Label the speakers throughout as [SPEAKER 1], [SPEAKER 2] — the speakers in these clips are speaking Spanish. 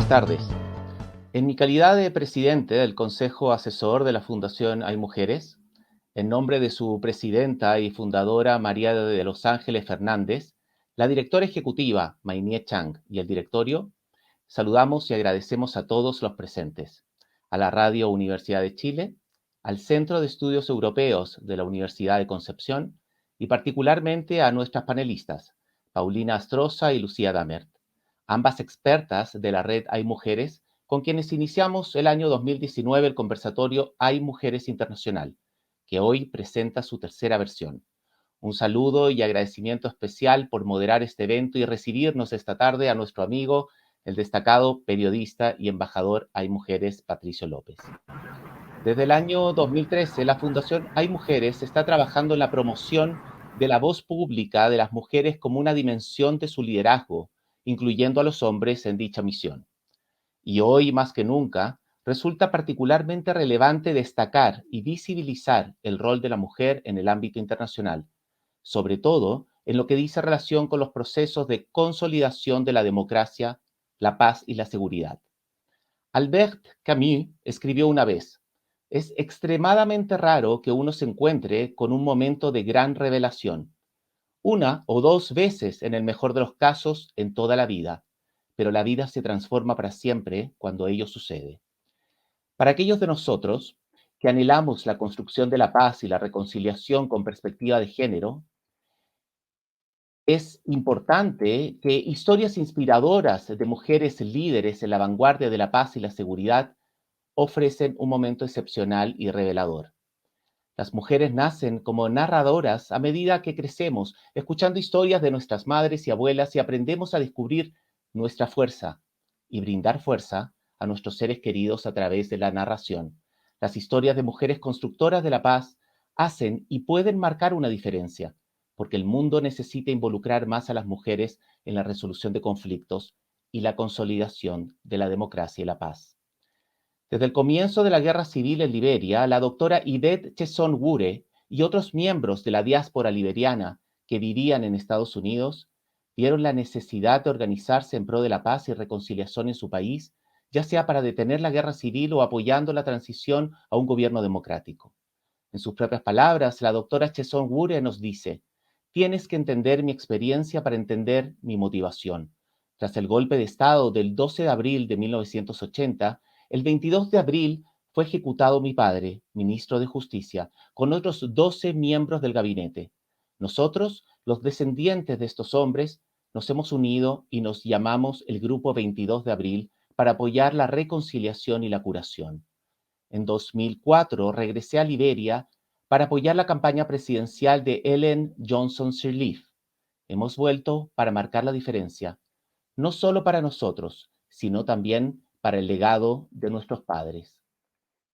[SPEAKER 1] Buenas tardes. En mi calidad de presidente del Consejo Asesor de la Fundación Hay Mujeres, en nombre de su presidenta y fundadora María de los Ángeles Fernández, la directora ejecutiva Mainie Chang y el directorio, saludamos y agradecemos a todos los presentes, a la Radio Universidad de Chile, al Centro de Estudios Europeos de la Universidad de Concepción y particularmente a nuestras panelistas, Paulina Astroza y Lucía Damert, ambas expertas de la red Hay Mujeres, con quienes iniciamos el año 2019 el conversatorio Hay Mujeres Internacional, que hoy presenta su tercera versión. Un saludo y agradecimiento especial por moderar este evento y recibirnos esta tarde a nuestro amigo, el destacado periodista y embajador Hay Mujeres, Patricio López. Desde el año 2013, la Fundación Hay Mujeres está trabajando en la promoción de la voz pública de las mujeres como una dimensión de su liderazgo, incluyendo a los hombres en dicha misión. Y hoy, más que nunca, resulta particularmente relevante destacar y visibilizar el rol de la mujer en el ámbito internacional, sobre todo en lo que dice relación con los procesos de consolidación de la democracia, la paz y la seguridad. Albert Camus escribió una vez: es extremadamente raro que uno se encuentre con un momento de gran revelación, una o dos veces en el mejor de los casos en toda la vida, pero la vida se transforma para siempre cuando ello sucede. Para aquellos de nosotros que anhelamos la construcción de la paz y la reconciliación con perspectiva de género, es importante que historias inspiradoras de mujeres líderes en la vanguardia de la paz y la seguridad ofrecen un momento excepcional y revelador. Las mujeres nacen como narradoras a medida que crecemos, escuchando historias de nuestras madres y abuelas y aprendemos a descubrir nuestra fuerza y brindar fuerza a nuestros seres queridos a través de la narración. Las historias de mujeres constructoras de la paz hacen y pueden marcar una diferencia, porque el mundo necesita involucrar más a las mujeres en la resolución de conflictos y la consolidación de la democracia y la paz. Desde el comienzo de la guerra civil en Liberia, la doctora Yvette Chesson-Wure y otros miembros de la diáspora liberiana que vivían en Estados Unidos vieron la necesidad de organizarse en pro de la paz y reconciliación en su país, ya sea para detener la guerra civil o apoyando la transición a un gobierno democrático. En sus propias palabras, la doctora Chesson-Wure nos dice: tienes que entender mi experiencia para entender mi motivación. Tras el golpe de Estado del 12 de abril de 1980, el 22 de abril fue ejecutado mi padre, ministro de Justicia, con otros 12 miembros del gabinete. Nosotros, los descendientes de estos hombres, nos hemos unido y nos llamamos el Grupo 22 de Abril para apoyar la reconciliación y la curación. En 2004 regresé a Liberia para apoyar la campaña presidencial de Ellen Johnson Sirleaf. Hemos vuelto para marcar la diferencia, no solo para nosotros, sino también para el legado de nuestros padres.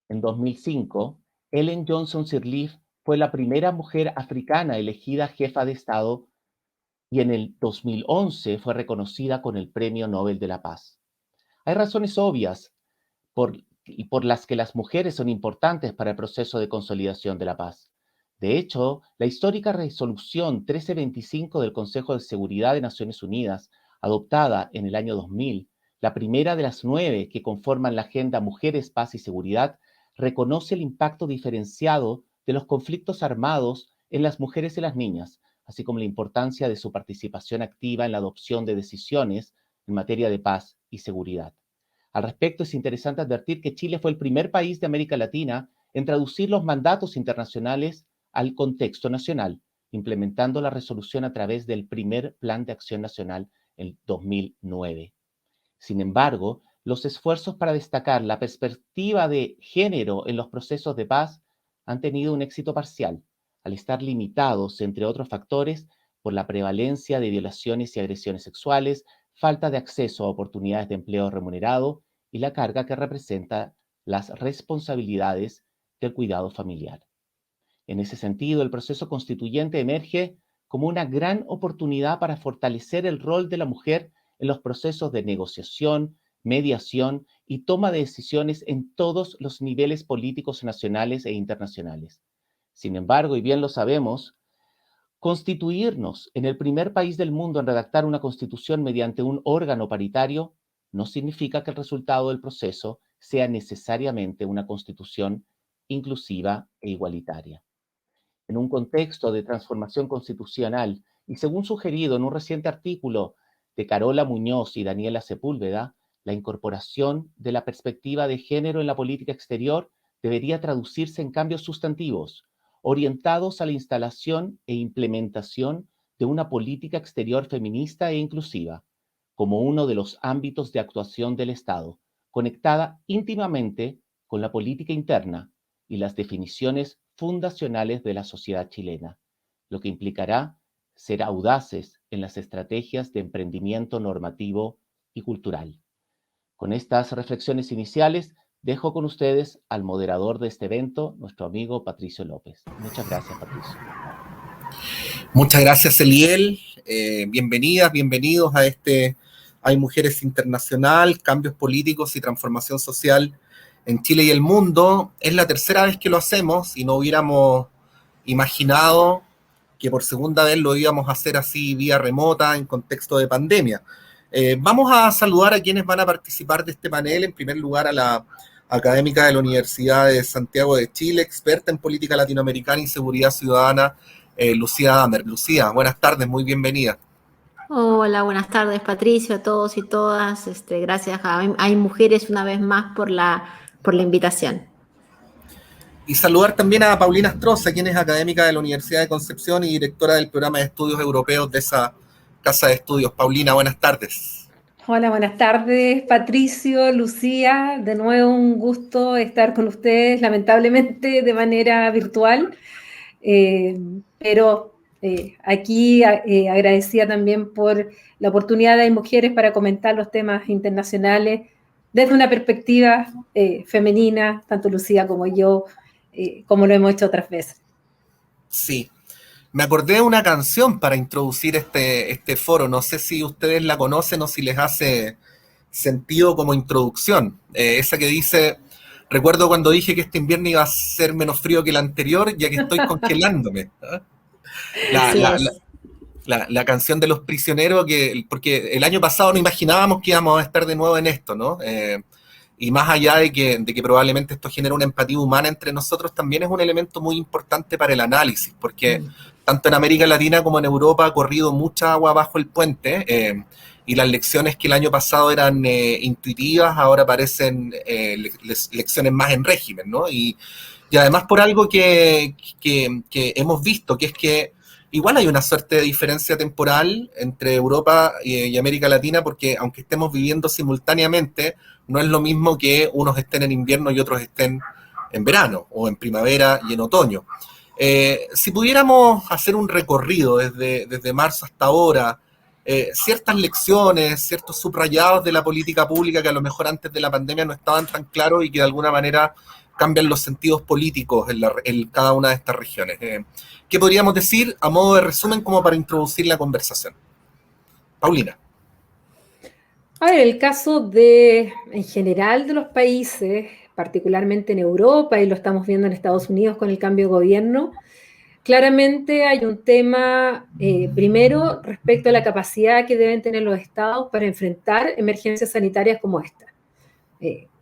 [SPEAKER 1] En 2005, Ellen Johnson Sirleaf fue la primera mujer africana elegida jefa de Estado y en el 2011 fue reconocida con el Premio Nobel de la Paz. Hay razones obvias por, por las que las mujeres son importantes para el proceso de consolidación de la paz. De hecho, la histórica resolución 1325 del Consejo de Seguridad de Naciones Unidas, adoptada en el año 2000, la primera de las 9 que conforman la Agenda Mujeres, Paz y Seguridad, reconoce el impacto diferenciado de los conflictos armados en las mujeres y las niñas, así como la importancia de su participación activa en la adopción de decisiones en materia de paz y seguridad. Al respecto, es interesante advertir que Chile fue el primer país de América Latina en traducir los mandatos internacionales al contexto nacional, implementando la resolución a través del primer Plan de Acción Nacional en 2009. Sin embargo, los esfuerzos para destacar la perspectiva de género en los procesos de paz han tenido un éxito parcial, al estar limitados, entre otros factores, por la prevalencia de violaciones y agresiones sexuales, falta de acceso a oportunidades de empleo remunerado y la carga que representa las responsabilidades del cuidado familiar. En ese sentido, el proceso constituyente emerge como una gran oportunidad para fortalecer el rol de la mujer en los procesos de negociación, mediación y toma de decisiones en todos los niveles políticos nacionales e internacionales. Sin embargo, y bien lo sabemos, constituirnos en el primer país del mundo en redactar una constitución mediante un órgano paritario no significa que el resultado del proceso sea necesariamente una constitución inclusiva e igualitaria. En un contexto de transformación constitucional y según sugerido en un reciente artículo de Carola Muñoz y Daniela Sepúlveda, la incorporación de la perspectiva de género en la política exterior debería traducirse en cambios sustantivos, orientados a la instalación e implementación de una política exterior feminista e inclusiva, como uno de los ámbitos de actuación del Estado, conectada íntimamente con la política interna y las definiciones fundacionales de la sociedad chilena, lo que implicará ser audaces en las estrategias de emprendimiento normativo y cultural. Con estas reflexiones iniciales, dejo con ustedes al moderador de este evento, nuestro amigo Patricio López. Muchas gracias, Patricio.
[SPEAKER 2] Muchas gracias, Eliel. Bienvenidas, bienvenidos a este Hay Mujeres Internacional, Cambios Políticos y Transformación Social en Chile y el Mundo. Es la tercera vez que lo hacemos y no hubiéramos imaginado que por segunda vez lo íbamos a hacer así vía remota en contexto de pandemia. Vamos a saludar a quienes van a participar de este panel. En primer lugar, a la académica de la Universidad de Santiago de Chile, experta en política latinoamericana y seguridad ciudadana, Lucía Damer. Lucía, buenas tardes, muy bienvenida.
[SPEAKER 3] Hola, buenas tardes, Patricio, a todos y todas. Gracias a Hay Mujeres una vez más por la invitación.
[SPEAKER 2] Y saludar también a Paulina Astroza, quien es académica de la Universidad de Concepción y directora del programa de estudios europeos de esa casa de estudios. Paulina, buenas tardes.
[SPEAKER 4] Hola, buenas tardes, Patricio, Lucía. De nuevo un gusto estar con ustedes, lamentablemente de manera virtual, pero aquí agradecida también por la oportunidad de Hay Mujeres para comentar los temas internacionales desde una perspectiva femenina, tanto Lucía como yo, como lo hemos hecho otras veces.
[SPEAKER 2] Sí, me acordé de una canción para introducir este foro. No sé si ustedes la conocen o si les hace sentido como introducción. Esa que dice: recuerdo cuando dije que este invierno iba a ser menos frío que el anterior, ya que estoy congelándome. La canción de Los Prisioneros, porque el año pasado no imaginábamos que íbamos a estar de nuevo en esto, ¿no? Y más allá de que probablemente esto genera una empatía humana entre nosotros, también es un elemento muy importante para el análisis, porque tanto en América Latina como en Europa ha corrido mucha agua bajo el puente, y las lecciones que el año pasado eran intuitivas, ahora parecen lecciones más en régimen, ¿no? Y además por algo que hemos visto, que es que igual hay una suerte de diferencia temporal entre Europa y América Latina, porque aunque estemos viviendo simultáneamente, no es lo mismo que unos estén en invierno y otros estén en verano, o en primavera y en otoño. Si pudiéramos hacer un recorrido desde marzo hasta ahora, ciertas lecciones, ciertos subrayados de la política pública que a lo mejor antes de la pandemia no estaban tan claros y que de alguna manera cambian los sentidos políticos en cada una de estas regiones. ¿Qué podríamos decir a modo de resumen como para introducir la conversación? Paulina.
[SPEAKER 4] A ver, el caso en general de los países, particularmente en Europa, y lo estamos viendo en Estados Unidos con el cambio de gobierno, claramente hay un tema, primero, respecto a la capacidad que deben tener los estados para enfrentar emergencias sanitarias como esta.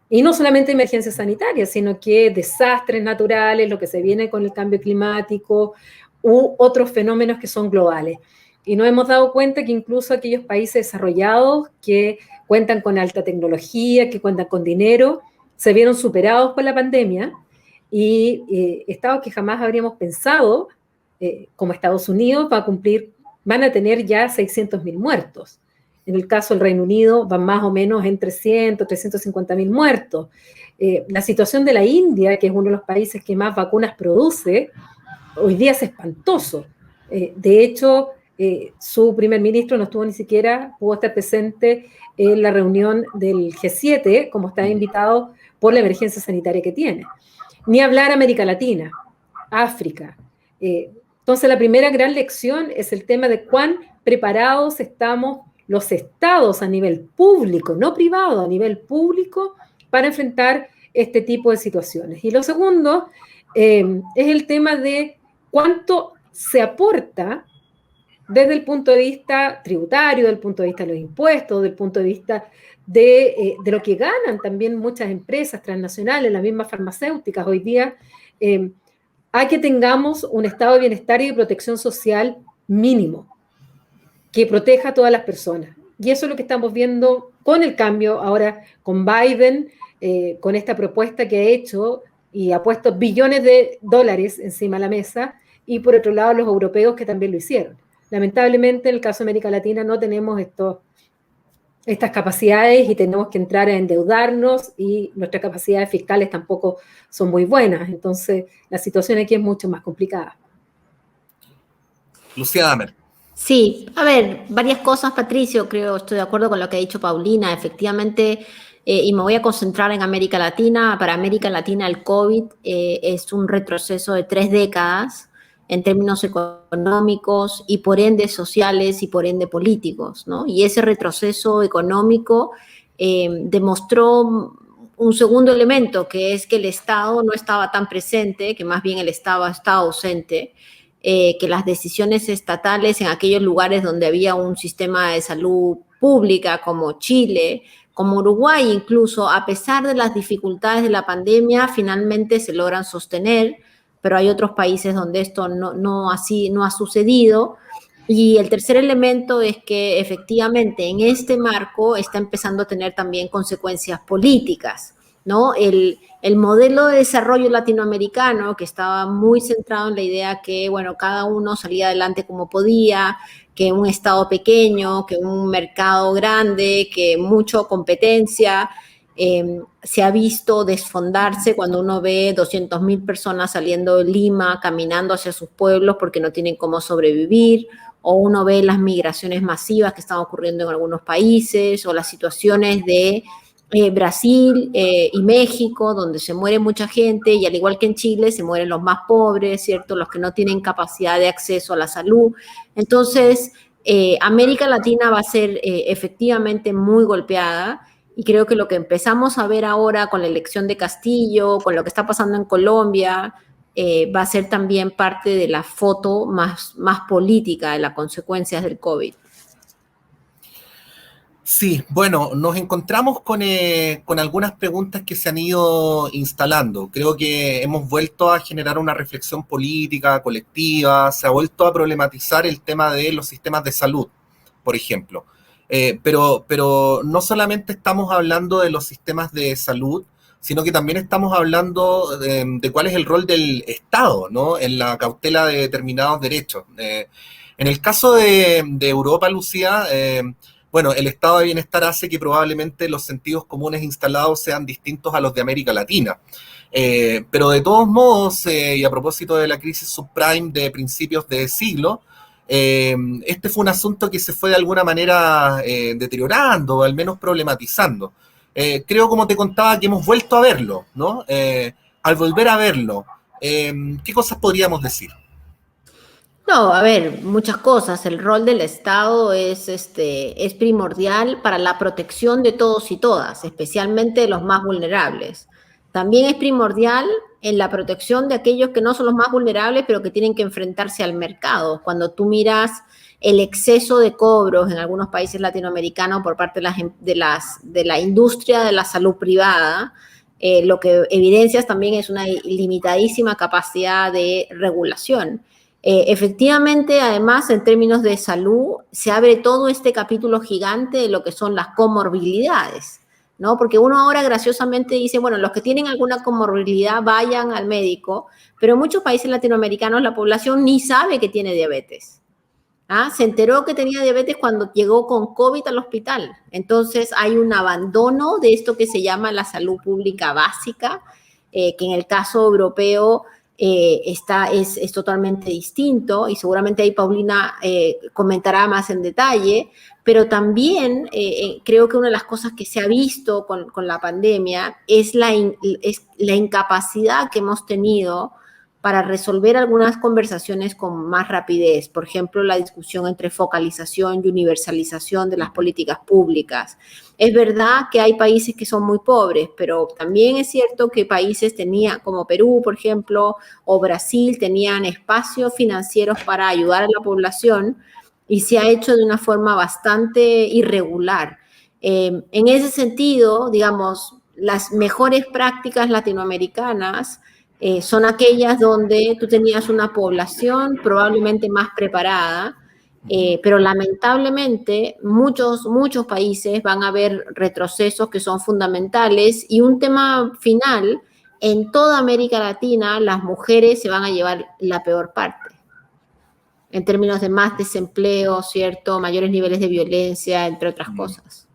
[SPEAKER 4] Y no solamente emergencias sanitarias, sino que desastres naturales, lo que se viene con el cambio climático u otros fenómenos que son globales. Y nos hemos dado cuenta que incluso aquellos países desarrollados que cuentan con alta tecnología, que cuentan con dinero, se vieron superados por la pandemia y estados que jamás habríamos pensado, como Estados Unidos, van a tener ya 600.000 muertos. En el caso del Reino Unido van más o menos en 300, 350.000 muertos. La situación de la India, que es uno de los países que más vacunas produce, hoy día es espantoso. De hecho, su primer ministro no estuvo ni siquiera, pudo estar presente en la reunión del G7, como estaba invitado por la emergencia sanitaria que tiene. Ni hablar América Latina, África. Entonces, la primera gran lección es el tema de cuán preparados estamos los estados a nivel público, no privado, a nivel público, para enfrentar este tipo de situaciones. Y lo segundo es el tema de cuánto se aporta desde el punto de vista tributario, desde el punto de vista de los impuestos, desde el punto de vista de lo que ganan también muchas empresas transnacionales, las mismas farmacéuticas hoy día, a que tengamos un estado de bienestar y de protección social mínimo, que proteja a todas las personas. Y eso es lo que estamos viendo con el cambio ahora con Biden, con esta propuesta que ha hecho y ha puesto billones de dólares encima de la mesa, y por otro lado los europeos que también lo hicieron. Lamentablemente en el caso de América Latina no tenemos estas capacidades y tenemos que entrar a endeudarnos, y nuestras capacidades fiscales tampoco son muy buenas. Entonces la situación aquí es mucho más complicada.
[SPEAKER 2] Lucía Damer.
[SPEAKER 3] Sí, a ver, varias cosas, Patricio, creo, estoy de acuerdo con lo que ha dicho Paulina, efectivamente, y me voy a concentrar en América Latina. Para América Latina el COVID es un retroceso de 3 décadas en términos económicos y por ende sociales y por ende políticos, ¿no? Y ese retroceso económico demostró un segundo elemento, que es que el Estado no estaba tan presente, que más bien el Estado estaba ausente, que las decisiones estatales en aquellos lugares donde había un sistema de salud pública como Chile, como Uruguay incluso, a pesar de las dificultades de la pandemia, finalmente se logran sostener, pero hay otros países donde esto no ha sucedido. Y el tercer elemento es que efectivamente en este marco está empezando a tener también consecuencias políticas, ¿no? El modelo de desarrollo latinoamericano, que estaba muy centrado en la idea que, bueno, cada uno salía adelante como podía, que un Estado pequeño, que un mercado grande, que mucha competencia, se ha visto desfondarse cuando uno ve 200.000 personas saliendo de Lima, caminando hacia sus pueblos porque no tienen cómo sobrevivir, o uno ve las migraciones masivas que están ocurriendo en algunos países, o las situaciones de Brasil y México, donde se muere mucha gente, y al igual que en Chile, se mueren los más pobres, ¿cierto? Los que no tienen capacidad de acceso a la salud. Entonces, América Latina va a ser efectivamente muy golpeada, y creo que lo que empezamos a ver ahora con la elección de Castillo, con lo que está pasando en Colombia, va a ser también parte de la foto más política de las consecuencias del COVID.
[SPEAKER 2] Sí, bueno, nos encontramos con algunas preguntas que se han ido instalando. Creo que hemos vuelto a generar una reflexión política, colectiva, se ha vuelto a problematizar el tema de los sistemas de salud, por ejemplo. Pero no solamente estamos hablando de los sistemas de salud, sino que también estamos hablando de cuál es el rol del Estado, ¿no? En la cautela de determinados derechos. En el caso de Europa, Lucía, bueno, el estado de bienestar hace que probablemente los sentidos comunes instalados sean distintos a los de América Latina. Pero de todos modos, y a propósito de la crisis subprime de principios de siglo, este fue un asunto que se fue de alguna manera deteriorando, o al menos problematizando. Creo, como te contaba, que hemos vuelto a verlo, ¿no? Al volver a verlo, ¿qué cosas podríamos decir?
[SPEAKER 3] No, a ver, muchas cosas. El rol del Estado es primordial para la protección de todos y todas, especialmente de los más vulnerables. También es primordial en la protección de aquellos que no son los más vulnerables, pero que tienen que enfrentarse al mercado. Cuando tú miras el exceso de cobros en algunos países latinoamericanos por parte de la industria de la salud privada, lo que evidencias también es una limitadísima capacidad de regulación. Efectivamente, además, en términos de salud, se abre todo este capítulo gigante de lo que son las comorbilidades, ¿no? Porque uno ahora graciosamente dice, bueno, los que tienen alguna comorbilidad vayan al médico, pero en muchos países latinoamericanos la población ni sabe que tiene diabetes. ¿Ah? Se enteró que tenía diabetes cuando llegó con COVID al hospital. Entonces hay un abandono de esto que se llama la salud pública básica, que en el caso europeo es totalmente distinto, y seguramente ahí Paulina comentará más en detalle, pero también creo que una de las cosas que se ha visto con la pandemia es la incapacidad que hemos tenido para resolver algunas conversaciones con más rapidez. Por ejemplo, la discusión entre focalización y universalización de las políticas públicas. Es verdad que hay países que son muy pobres, pero también es cierto que países tenían, como Perú, por ejemplo, o Brasil, tenían espacios financieros para ayudar a la población, y se ha hecho de una forma bastante irregular. En ese sentido, digamos, las mejores prácticas latinoamericanas son aquellas donde tú tenías una población probablemente más preparada, pero lamentablemente muchos países van a ver retrocesos que son fundamentales, y un tema final: en toda América Latina las mujeres se van a llevar la peor parte, en términos de más desempleo, ¿cierto? Mayores niveles de violencia, entre otras cosas.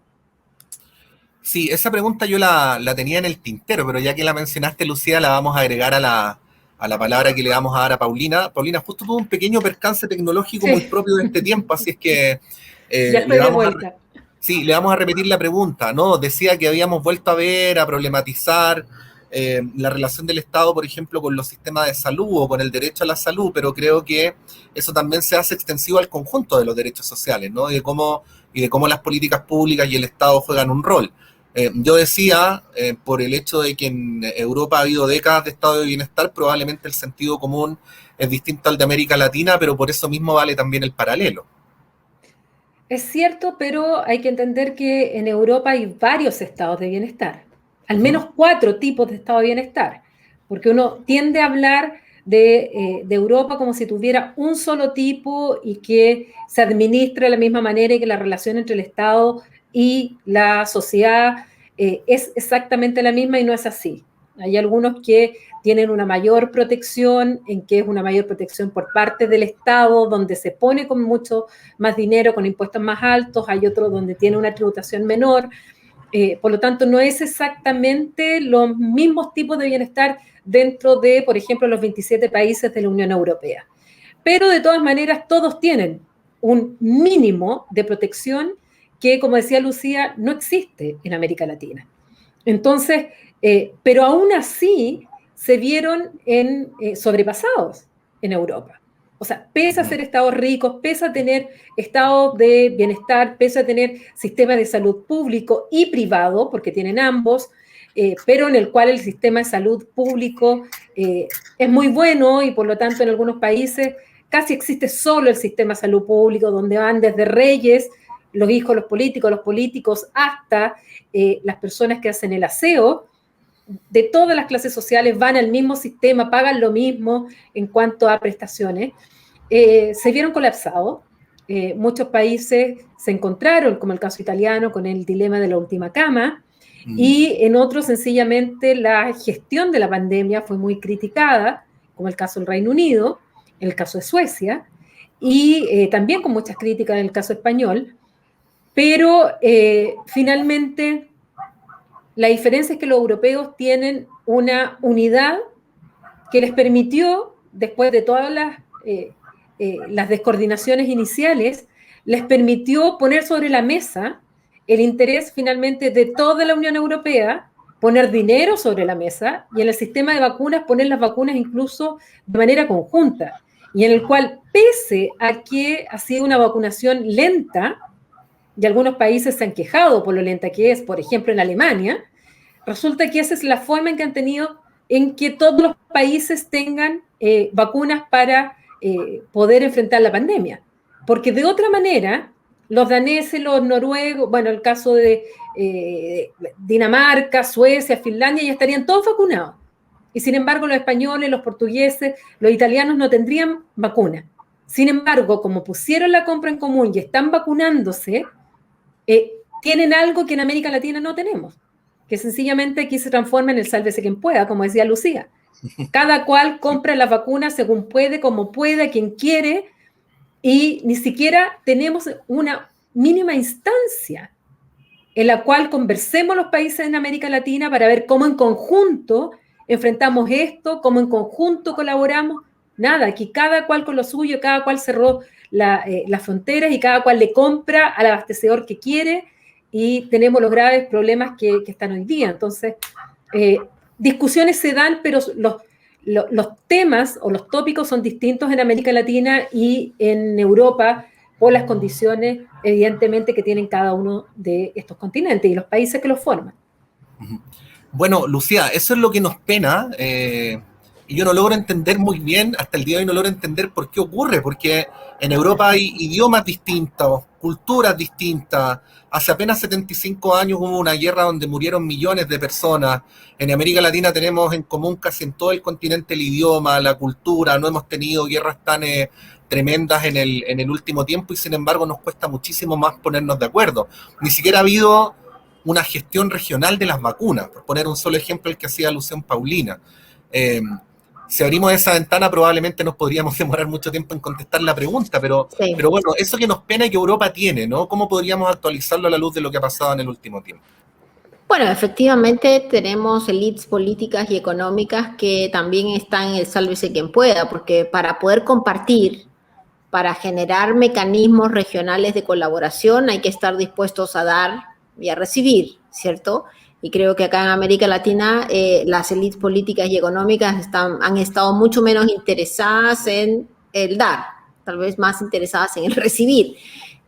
[SPEAKER 2] Sí, esa pregunta yo la tenía en el tintero, pero ya que la mencionaste, Lucía, la vamos a agregar a la palabra que le vamos a dar a Paulina. Paulina justo tuvo un pequeño percance tecnológico muy propio de este tiempo, así es que
[SPEAKER 4] ya estoy de vuelta.
[SPEAKER 2] le vamos a repetir la pregunta, ¿no? Decía que habíamos vuelto a ver, a problematizar la relación del Estado, por ejemplo, con los sistemas de salud o con el derecho a la salud, pero creo que eso también se hace extensivo al conjunto de los derechos sociales, ¿no? Y de cómo las políticas públicas y el Estado juegan un rol. Yo decía, por el hecho de que en Europa ha habido décadas de estado de bienestar, probablemente el sentido común es distinto al de América Latina, pero por eso mismo vale también el paralelo.
[SPEAKER 4] Es cierto, pero hay que entender que en Europa hay varios estados de bienestar, al menos 4 tipos de estado de bienestar, porque uno tiende a hablar de Europa como si tuviera un solo tipo y que se administre de la misma manera, y que la relación entre el Estado y la sociedad es exactamente la misma, y no es así. Hay algunos que tienen una mayor protección, en que es una mayor protección por parte del Estado, donde se pone con mucho más dinero, con impuestos más altos. Hay otros donde tiene una tributación menor. Por lo tanto, no es exactamente los mismos tipos de bienestar dentro de, por ejemplo, los 27 países de la Unión Europea. Pero de todas maneras, todos tienen un mínimo de protección que, como decía Lucía, no existe en América Latina. Entonces, pero aún así se vieron sobrepasados en Europa. O sea, pese a ser estados ricos, pese a tener estados de bienestar, pese a tener sistemas de salud público y privado, porque tienen ambos, pero en el cual el sistema de salud público es muy bueno, y por lo tanto en algunos países casi existe solo el sistema de salud público, donde van desde reyes, los hijos, los políticos, hasta las personas que hacen el aseo, de todas las clases sociales, van al mismo sistema, pagan lo mismo en cuanto a prestaciones. Se vieron colapsados. Muchos países se encontraron, como el caso italiano, con el dilema de la última cama, y en otros sencillamente la gestión de la pandemia fue muy criticada, como el caso del Reino Unido, el caso de Suecia, y también con muchas críticas en el caso español. Pero finalmente la diferencia es que los europeos tienen una unidad que les permitió, después de todas las descoordinaciones iniciales, les permitió poner sobre la mesa el interés finalmente de toda la Unión Europea, poner dinero sobre la mesa, y en el sistema de vacunas poner las vacunas incluso de manera conjunta, y en el cual, pese a que ha sido una vacunación lenta, y algunos países se han quejado por lo lenta que es, por ejemplo en Alemania, resulta que esa es la forma en que han tenido en que todos los países tengan vacunas para poder enfrentar la pandemia. Porque de otra manera, los daneses, los noruegos, bueno, el caso de Dinamarca, Suecia, Finlandia, ya estarían todos vacunados. Y sin embargo, los españoles, los portugueses, los italianos no tendrían vacuna. Sin embargo, como pusieron la compra en común y están vacunándose, tienen algo que en América Latina no tenemos, que sencillamente aquí se transforma en el sálvese quien pueda, como decía Lucía. Cada cual compra las vacunas según puede, como puede, a quien quiere, y ni siquiera tenemos una mínima instancia en la cual conversemos los países en América Latina para ver cómo en conjunto enfrentamos esto, cómo en conjunto colaboramos. Nada, aquí cada cual con lo suyo, cada cual cerró las fronteras y cada cual le compra al abastecedor que quiere, y tenemos los graves problemas que están hoy día. Entonces, discusiones se dan, pero los temas o los tópicos son distintos en América Latina y en Europa, por las condiciones, evidentemente, que tienen cada uno de estos continentes y los países que los forman.
[SPEAKER 2] Bueno, Lucía, eso es lo que nos pena, y yo no logro entender muy bien, hasta el día de hoy no logro entender por qué ocurre, porque en Europa hay idiomas distintos, culturas distintas. Hace apenas 75 años hubo una guerra donde murieron millones de personas. En América Latina tenemos en común casi en todo el continente el idioma, la cultura, no hemos tenido guerras tan tremendas en el último tiempo y sin embargo nos cuesta muchísimo más ponernos de acuerdo. Ni siquiera ha habido una gestión regional de las vacunas, por poner un solo ejemplo el que hacía alusión Paulina. Si abrimos esa ventana probablemente nos podríamos demorar mucho tiempo en contestar la pregunta, pero bueno, eso que nos pena y que Europa tiene, ¿no? ¿Cómo podríamos actualizarlo a la luz de lo que ha pasado en el último tiempo?
[SPEAKER 3] Bueno, efectivamente tenemos élites políticas y económicas que también están en el sálvese quien pueda, porque para poder compartir, para generar mecanismos regionales de colaboración hay que estar dispuestos a dar y a recibir, ¿cierto? Y creo que acá en América Latina las élites políticas y económicas han estado mucho menos interesadas en el dar, tal vez más interesadas en el recibir.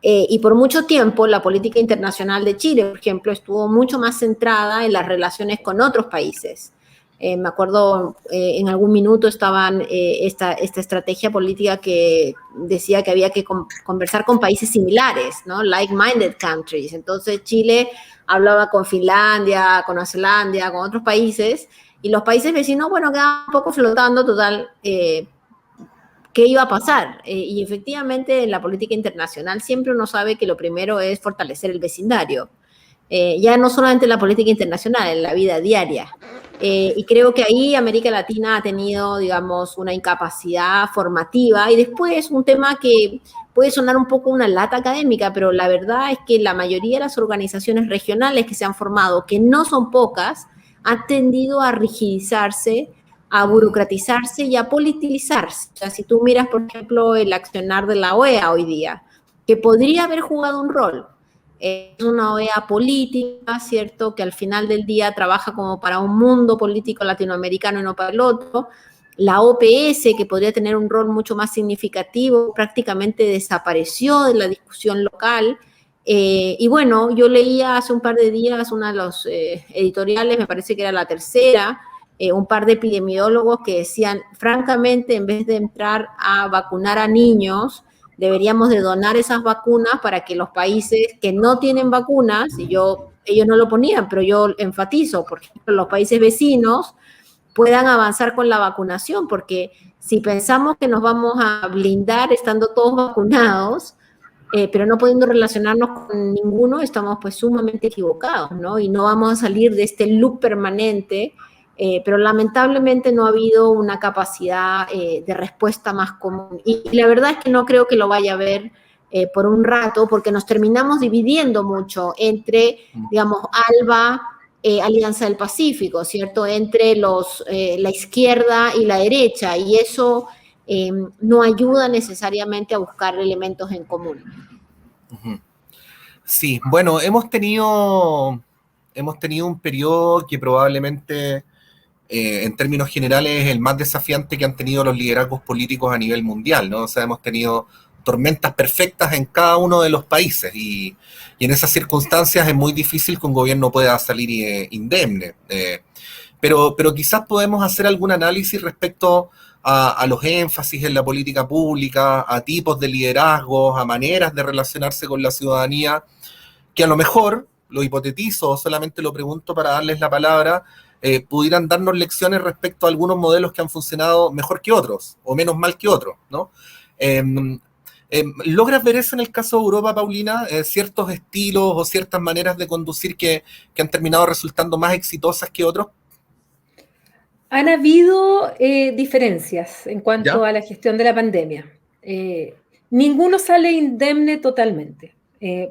[SPEAKER 3] Y por mucho tiempo la política internacional de Chile, por ejemplo, estuvo mucho más centrada en las relaciones con otros países. Me acuerdo en algún minuto estaban esta estrategia política que decía que había que conversar con países similares, ¿no? Like-minded countries. Entonces Chile hablaba con Finlandia, con Nueva Zelanda, con otros países, y los países vecinos, bueno, quedaban un poco flotando, total, ¿qué iba a pasar? Y efectivamente en la política internacional siempre uno sabe que lo primero es fortalecer el vecindario. Ya no solamente en la política internacional, en la vida diaria. Y creo que ahí América Latina ha tenido, digamos, una incapacidad formativa y después un tema que puede sonar un poco una lata académica, pero la verdad es que la mayoría de las organizaciones regionales que se han formado, que no son pocas, han tendido a rigidizarse, a burocratizarse y a politizarse. O sea, si tú miras, por ejemplo, el accionar de la OEA hoy día, que podría haber jugado un rol, es una OEA política, ¿cierto?, que al final del día trabaja como para un mundo político latinoamericano y no para el otro. La OPS, que podría tener un rol mucho más significativo, prácticamente desapareció de la discusión local. Y bueno, yo leía hace un par de días una de los editoriales, me parece que era la tercera, un par de epidemiólogos que decían, francamente, en vez de entrar a vacunar a niños, deberíamos de donar esas vacunas para que los países que no tienen vacunas, y ellos no lo ponían, pero yo enfatizo, por ejemplo, los países vecinos puedan avanzar con la vacunación, porque si pensamos que nos vamos a blindar estando todos vacunados, pero no pudiendo relacionarnos con ninguno, estamos pues sumamente equivocados, ¿no? Y no vamos a salir de este loop permanente, pero lamentablemente no ha habido una capacidad de respuesta más común. Y la verdad es que no creo que lo vaya a haber por un rato, porque nos terminamos dividiendo mucho entre, digamos, ALBA, Alianza del Pacífico, ¿cierto? Entre la izquierda y la derecha, y eso no ayuda necesariamente a buscar elementos en común.
[SPEAKER 2] Sí, bueno, hemos tenido un periodo que probablemente en términos generales es el más desafiante que han tenido los liderazgos políticos a nivel mundial, ¿no? O sea, hemos tenido tormentas perfectas en cada uno de los países y en esas circunstancias es muy difícil que un gobierno pueda salir indemne. Pero quizás podemos hacer algún análisis respecto a los énfasis en la política pública, a tipos de liderazgos, a maneras de relacionarse con la ciudadanía, que a lo mejor, lo hipotetizo o solamente lo pregunto para darles la palabra, pudieran darnos lecciones respecto a algunos modelos que han funcionado mejor que otros o menos mal que otros, ¿no? ¿Logras ver eso en el caso de Europa, Paulina? ¿Ciertos estilos o ciertas maneras de conducir que han terminado resultando más exitosas que otros?
[SPEAKER 4] Han habido diferencias en cuanto a la gestión de la pandemia. Ninguno sale indemne totalmente,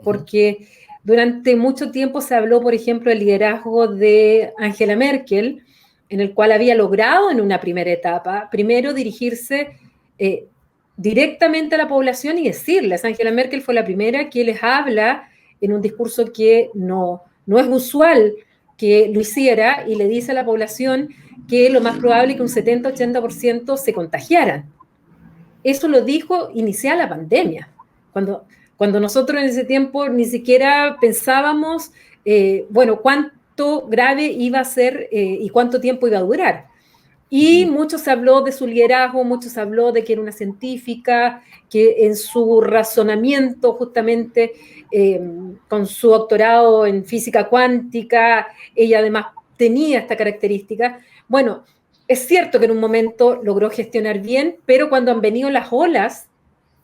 [SPEAKER 4] porque durante mucho tiempo se habló, por ejemplo, del liderazgo de Angela Merkel, en el cual había logrado en una primera etapa, primero dirigirse directamente a la población y decirles, Angela Merkel fue la primera que les habla en un discurso que no es usual que lo hiciera, y le dice a la población que lo más probable es que un 70-80% se contagiaran. Eso lo dijo inicial la pandemia, cuando nosotros en ese tiempo ni siquiera pensábamos, cuánto grave iba a ser y cuánto tiempo iba a durar. Y mucho se habló de su liderazgo, mucho se habló de que era una científica, que en su razonamiento justamente con su doctorado en física cuántica, ella además tenía esta característica. Bueno, es cierto que en un momento logró gestionar bien, pero cuando han venido las olas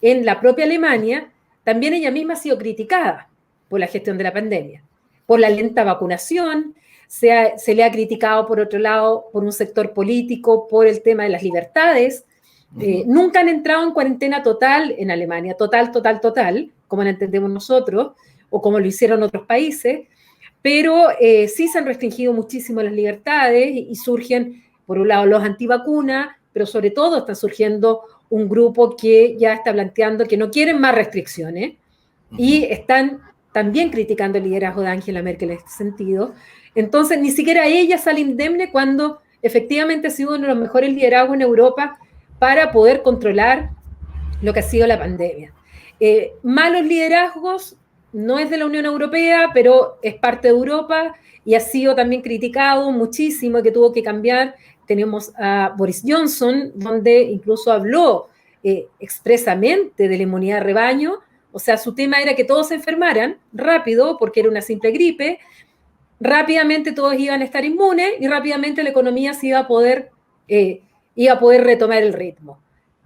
[SPEAKER 4] en la propia Alemania, también ella misma ha sido criticada por la gestión de la pandemia, por la lenta vacunación. Se le ha criticado, por otro lado, por un sector político, por el tema de las libertades. Nunca han entrado en cuarentena total en Alemania, total, como la entendemos nosotros, o como lo hicieron otros países, pero sí se han restringido muchísimo las libertades y surgen, por un lado, los antivacunas, pero sobre todo está surgiendo un grupo que ya está planteando que no quieren más restricciones y están también criticando el liderazgo de Angela Merkel en este sentido. Entonces, ni siquiera ella sale indemne cuando efectivamente ha sido uno de los mejores liderazgos en Europa para poder controlar lo que ha sido la pandemia. Malos liderazgos, no es de la Unión Europea, pero es parte de Europa y ha sido también criticado muchísimo, que tuvo que cambiar. Tenemos a Boris Johnson, donde incluso habló expresamente de la inmunidad de rebaño. O sea, su tema era que todos se enfermaran rápido, porque era una simple gripe, rápidamente todos iban a estar inmunes y rápidamente la economía se iba a poder retomar el ritmo.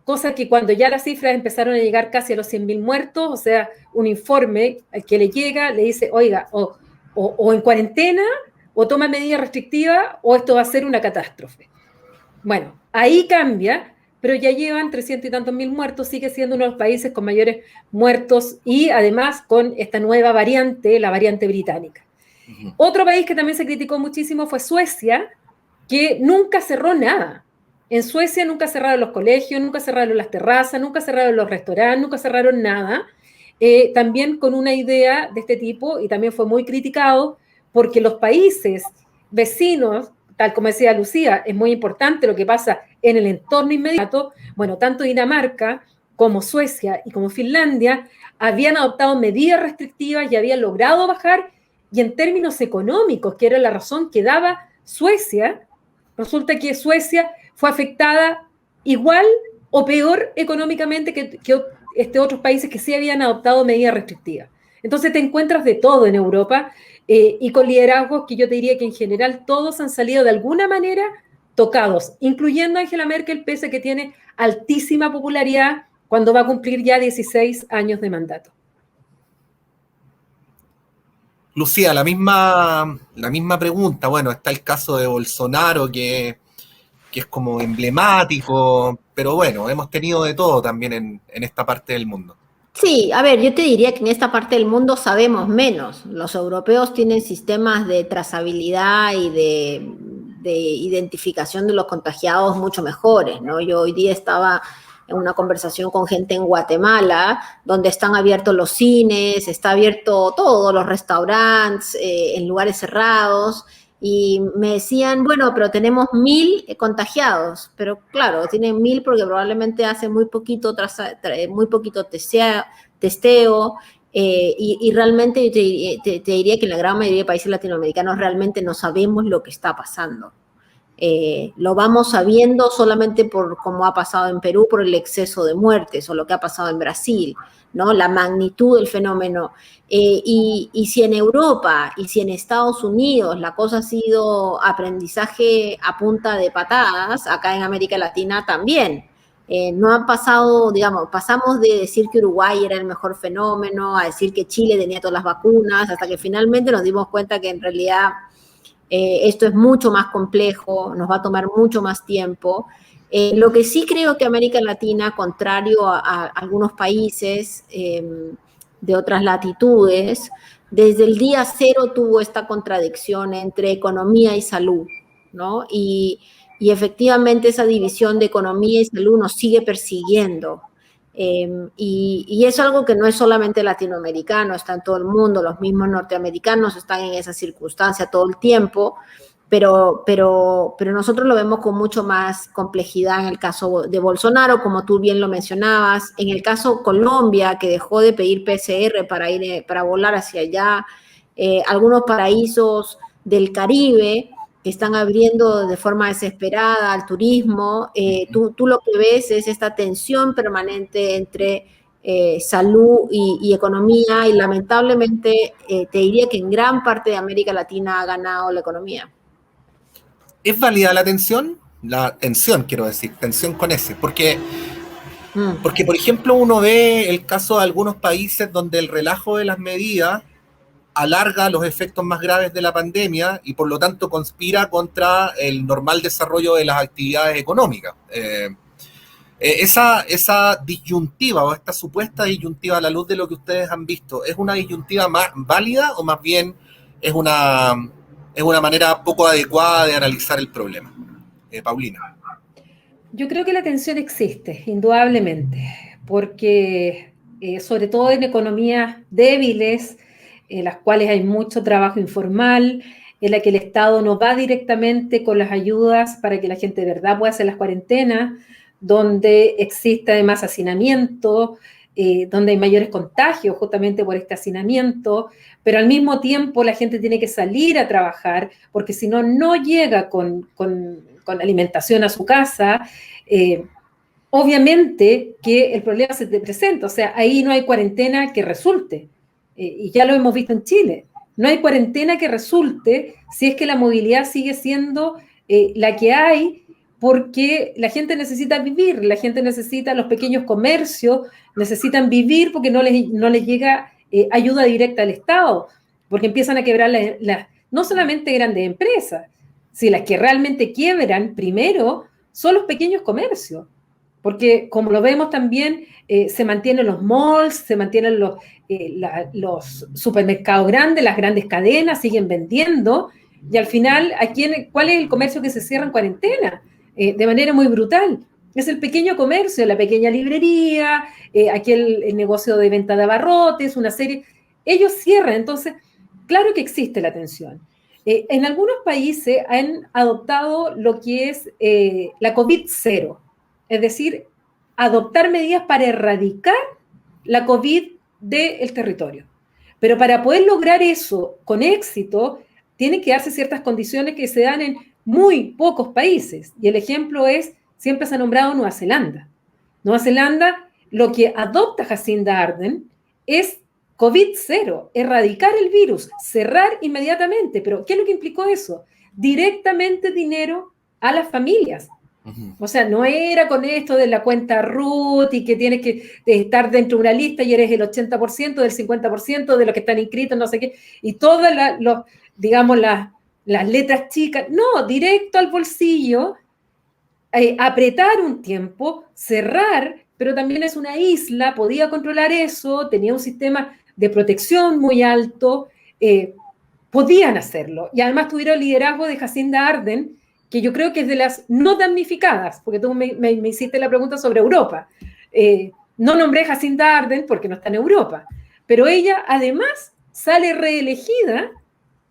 [SPEAKER 4] Cosa que cuando ya las cifras empezaron a llegar casi a los 100.000 muertos, o sea, un informe al que le llega, le dice, oiga, o en cuarentena, o toma medidas restrictivas, o esto va a ser una catástrofe. Bueno, ahí cambia, pero ya llevan 300 y tantos mil muertos, sigue siendo uno de los países con mayores muertos y además con esta nueva variante, la variante británica. Otro país que también se criticó muchísimo fue Suecia, que nunca cerró nada. En Suecia nunca cerraron los colegios, nunca cerraron las terrazas, nunca cerraron los restaurantes, nunca cerraron nada. También con una idea de este tipo, y también fue muy criticado, porque los países vecinos, tal como decía Lucía, es muy importante lo que pasa en el entorno inmediato. Bueno, tanto Dinamarca como Suecia y como Finlandia habían adoptado medidas restrictivas y habían logrado bajar, y en términos económicos, que era la razón que daba Suecia, resulta que Suecia fue afectada igual o peor económicamente que otros países que sí habían adoptado medidas restrictivas. Entonces te encuentras de todo en Europa y con liderazgos que yo te diría que en general todos han salido de alguna manera tocados, incluyendo Angela Merkel, pese a que tiene altísima popularidad cuando va a cumplir ya 16 años de mandato.
[SPEAKER 2] Lucía, la misma pregunta. Bueno, está el caso de Bolsonaro, que es como emblemático, pero bueno, hemos tenido de todo también en esta parte del mundo.
[SPEAKER 3] Sí, a ver, yo te diría que en esta parte del mundo sabemos menos. Los europeos tienen sistemas de trazabilidad y de identificación de los contagiados mucho mejores, ¿no? Yo hoy día estaba en una conversación con gente en Guatemala, donde están abiertos los cines, está abierto todo, los restaurantes, en lugares cerrados, y me decían, bueno, pero tenemos 1.000 contagiados, pero claro, tienen 1.000 porque probablemente hace muy poquito testeo, y realmente yo te diría que en la gran mayoría de países latinoamericanos realmente no sabemos lo que está pasando. Lo vamos sabiendo solamente por cómo ha pasado en Perú, por el exceso de muertes, o lo que ha pasado en Brasil, ¿no? La magnitud del fenómeno. Y si en Europa y si en Estados Unidos la cosa ha sido aprendizaje a punta de patadas, acá en América Latina también. No han pasado, digamos, pasamos de decir que Uruguay era el mejor fenómeno a decir que Chile tenía todas las vacunas, hasta que finalmente nos dimos cuenta que en realidad esto es mucho más complejo, nos va a tomar mucho más tiempo. Lo que sí creo que América Latina, contrario a algunos países de otras latitudes, desde el día cero tuvo esta contradicción entre economía y salud, ¿no? Y efectivamente esa división de economía y salud nos sigue persiguiendo. Y es algo que no es solamente latinoamericano, está en todo el mundo, los mismos norteamericanos están en esa circunstancia todo el tiempo, pero nosotros lo vemos con mucho más complejidad en el caso de Bolsonaro, como tú bien lo mencionabas, en el caso Colombia, que dejó de pedir PCR para volar hacia allá, algunos paraísos del Caribe, que están abriendo de forma desesperada al turismo. Tú lo que ves es esta tensión permanente entre salud y economía, y lamentablemente te diría que en gran parte de América Latina ha ganado la economía.
[SPEAKER 2] ¿Es válida la tensión? La tensión, quiero decir, tensión con S, porque, por ejemplo, uno ve el caso de algunos países donde el relajo de las medidas alarga los efectos más graves de la pandemia y por lo tanto conspira contra el normal desarrollo de las actividades económicas. Esa disyuntiva o esta supuesta disyuntiva a la luz de lo que ustedes han visto, ¿es una disyuntiva más válida o más bien es una manera poco adecuada de analizar el problema? Paulina.
[SPEAKER 4] Yo creo que la tensión existe, indudablemente, porque sobre todo en economías débiles, en las cuales hay mucho trabajo informal, en la que el Estado no va directamente con las ayudas para que la gente de verdad pueda hacer las cuarentenas, donde existe además hacinamiento, donde hay mayores contagios justamente por este hacinamiento, pero al mismo tiempo la gente tiene que salir a trabajar, porque si no, no llega con alimentación a su casa. Obviamente que el problema se te presenta, o sea, ahí no hay cuarentena que resulte, y ya lo hemos visto en Chile, no hay cuarentena que resulte si es que la movilidad sigue siendo la que hay, porque la gente necesita vivir, la gente necesita, los pequeños comercios necesitan vivir porque no les llega ayuda directa al Estado, porque empiezan a quebrar no solamente grandes empresas, si las que realmente quiebran primero son los pequeños comercios, porque como lo vemos también, se mantienen los malls, se mantienen los supermercados grandes, las grandes cadenas siguen vendiendo, y al final, ¿cuál es el comercio que se cierra en cuarentena? De manera muy brutal. Es el pequeño comercio, la pequeña librería, aquí el negocio de venta de abarrotes, una serie. Ellos cierran, entonces, claro que existe la tensión. En algunos países han adoptado lo que es la COVID-0, es decir, adoptar medidas para erradicar la COVID del territorio. Pero para poder lograr eso con éxito, tienen que darse ciertas condiciones que se dan en muy pocos países. Y el ejemplo siempre se ha nombrado Nueva Zelanda. Nueva Zelanda, lo que adopta Jacinda Ardern es COVID-0, erradicar el virus, cerrar inmediatamente. Pero ¿qué es lo que implicó eso? Directamente dinero a las familias. O sea, no era con esto de la cuenta RUT y que tienes que estar dentro de una lista y eres el 80% del 50% de los que están inscritos, no sé qué, y todas las letras chicas. No, directo al bolsillo, apretar un tiempo, cerrar, pero también es una isla, podía controlar eso, tenía un sistema de protección muy alto, podían hacerlo. Y además tuvieron el liderazgo de Jacinda Ardern, que yo creo que es de las no damnificadas, porque tú me hiciste la pregunta sobre Europa. No nombré Jacinda Ardern porque no está en Europa, pero ella además sale reelegida,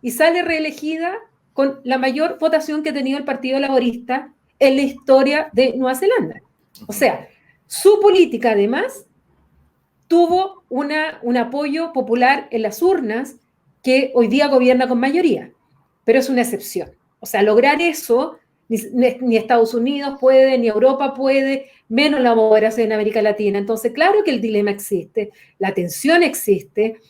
[SPEAKER 4] y sale reelegida con la mayor votación que ha tenido el Partido Laborista en la historia de Nueva Zelanda. O sea, su política además tuvo un apoyo popular en las urnas que hoy día gobierna con mayoría, pero es una excepción. O sea, lograr eso, ni Estados Unidos puede, ni Europa puede, menos la vamos a hacer en América Latina. Entonces, claro que el dilema existe, la tensión existe,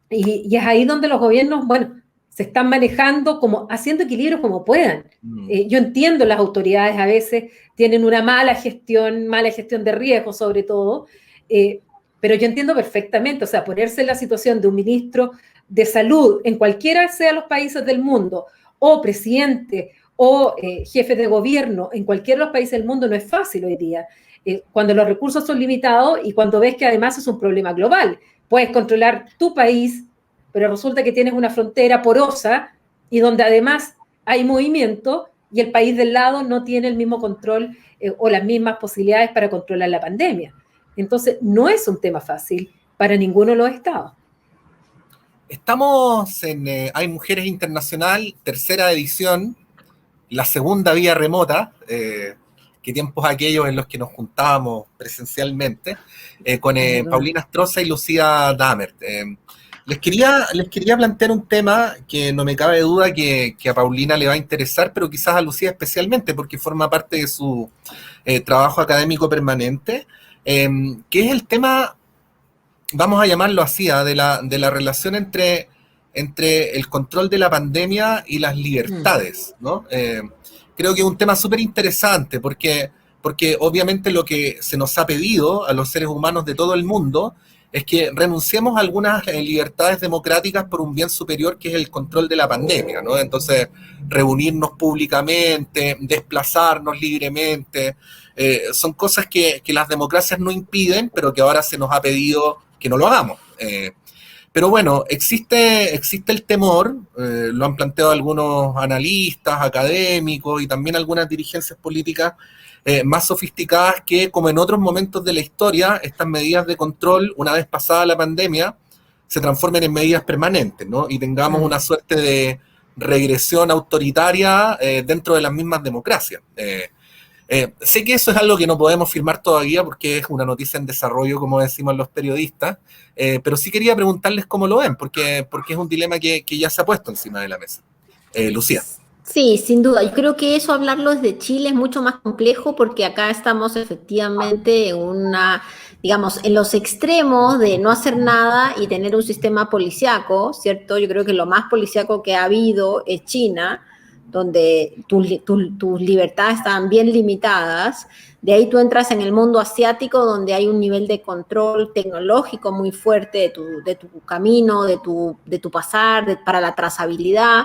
[SPEAKER 4] y es ahí donde los gobiernos, bueno, se están manejando, como haciendo equilibrios como puedan. Yo entiendo, las autoridades a veces tienen una mala gestión de riesgo sobre todo, pero yo entiendo perfectamente, o sea, ponerse en la situación de un ministro de salud en cualquiera sea los países del mundo, o presidente, o jefe de gobierno en cualquiera de los países del mundo, no es fácil hoy día, cuando los recursos son limitados y cuando ves que además es un problema global. Puedes controlar tu país, pero resulta que tienes una frontera porosa y donde además hay movimiento, y el país del lado no tiene el mismo control o las mismas posibilidades para controlar la pandemia. Entonces, no es un tema fácil para ninguno de los estados.
[SPEAKER 2] Estamos en Hay Mujeres Internacional, tercera edición, la segunda vía remota, que tiempos aquellos en los que nos juntábamos presencialmente, con Paulina Astroza y Lucía Dammert. Les quería plantear un tema que no me cabe duda que a Paulina le va a interesar, pero quizás a Lucía especialmente, porque forma parte de su trabajo académico permanente, que es el tema, vamos a llamarlo así, de la relación entre el control de la pandemia y las libertades, ¿no? Creo que es un tema súper interesante, porque obviamente lo que se nos ha pedido a los seres humanos de todo el mundo es que renunciemos a algunas libertades democráticas por un bien superior que es el control de la pandemia, ¿no? Entonces, reunirnos públicamente, desplazarnos libremente, son cosas que las democracias no impiden, pero que ahora se nos ha pedido que no lo hagamos. Pero bueno, existe el temor, lo han planteado algunos analistas, académicos y también algunas dirigencias políticas más sofisticadas que, como en otros momentos de la historia, estas medidas de control, una vez pasada la pandemia, se transformen en medidas permanentes, ¿no? Y tengamos una suerte de regresión autoritaria dentro de las mismas democracias. Sé que eso es algo que no podemos firmar todavía porque es una noticia en desarrollo, como decimos los periodistas, pero sí quería preguntarles cómo lo ven, porque es un dilema que ya se ha puesto encima de la mesa. Lucía.
[SPEAKER 3] Sí, sin duda. Yo creo que eso hablarlo desde Chile es mucho más complejo porque acá estamos efectivamente en digamos, en los extremos de no hacer nada y tener un sistema policíaco, ¿cierto? Yo creo que lo más policíaco que ha habido es China, donde tus libertades están bien limitadas. De ahí tú entras en el mundo asiático, donde hay un nivel de control tecnológico muy fuerte de tu camino, de tu pasar, para la trazabilidad.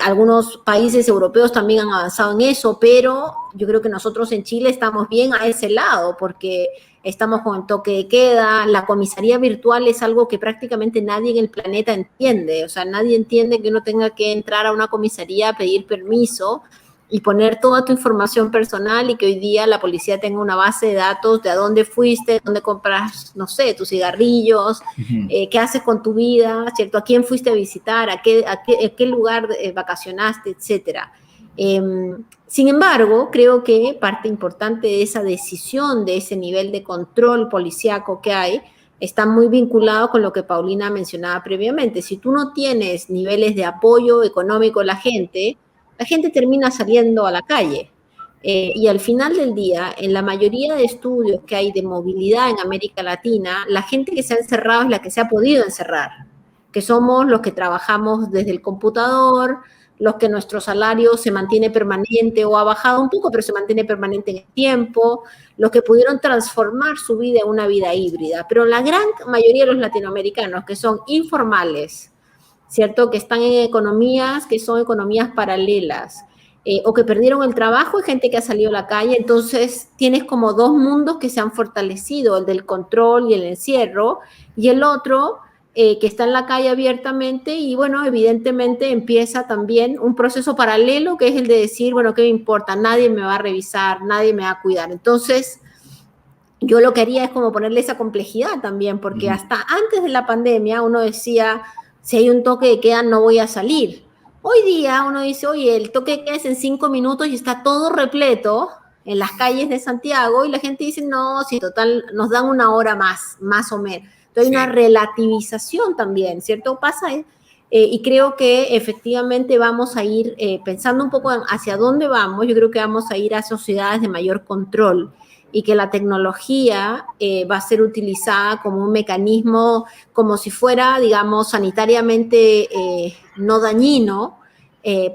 [SPEAKER 3] Algunos países europeos también han avanzado en eso, pero yo creo que nosotros en Chile estamos bien a ese lado, porque estamos con el toque de queda. La comisaría virtual es algo que prácticamente nadie en el planeta entiende. O sea, nadie entiende que uno tenga que entrar a una comisaría a pedir permiso y poner toda tu información personal y que hoy día la policía tenga una base de datos de a dónde fuiste, dónde compras, no sé, tus cigarrillos, qué haces con tu vida, ¿cierto? A quién fuiste a visitar, a qué lugar vacacionaste, etcétera. Sin embargo, creo que parte importante de esa decisión, de ese nivel de control policíaco que hay, está muy vinculado con lo que Paulina mencionaba previamente. Si tú no tienes niveles de apoyo económico a la gente termina saliendo a la calle. Y al final del día, en la mayoría de estudios que hay de movilidad en América Latina, la gente que se ha encerrado es la que se ha podido encerrar, que somos los que trabajamos desde el computador, los que nuestro salario se mantiene permanente o ha bajado un poco, pero se mantiene permanente en el tiempo, los que pudieron transformar su vida en una vida híbrida. Pero la gran mayoría de los latinoamericanos que son informales, ¿cierto? Que están en economías que son economías paralelas, o que perdieron el trabajo y gente que ha salido a la calle. Entonces tienes como dos mundos que se han fortalecido, el del control y el encierro, y el otro que está en la calle abiertamente. Y bueno, evidentemente empieza también un proceso paralelo que es el de decir, bueno, ¿qué me importa? Nadie me va a revisar, nadie me va a cuidar. Entonces, yo lo que haría es como ponerle esa complejidad también, porque hasta antes de la pandemia uno decía, si hay un toque de queda no voy a salir. Hoy día uno dice, oye, el toque de queda es en 5 minutos y está todo repleto en las calles de Santiago, y la gente dice, no, si total nos dan una hora más o menos. Entonces hay una relativización también, ¿cierto? Pasa, y creo que efectivamente vamos a ir pensando un poco hacia dónde vamos. Yo creo que vamos a ir a sociedades de mayor control, y que la tecnología va a ser utilizada como un mecanismo, como si fuera, digamos, sanitariamente no dañino,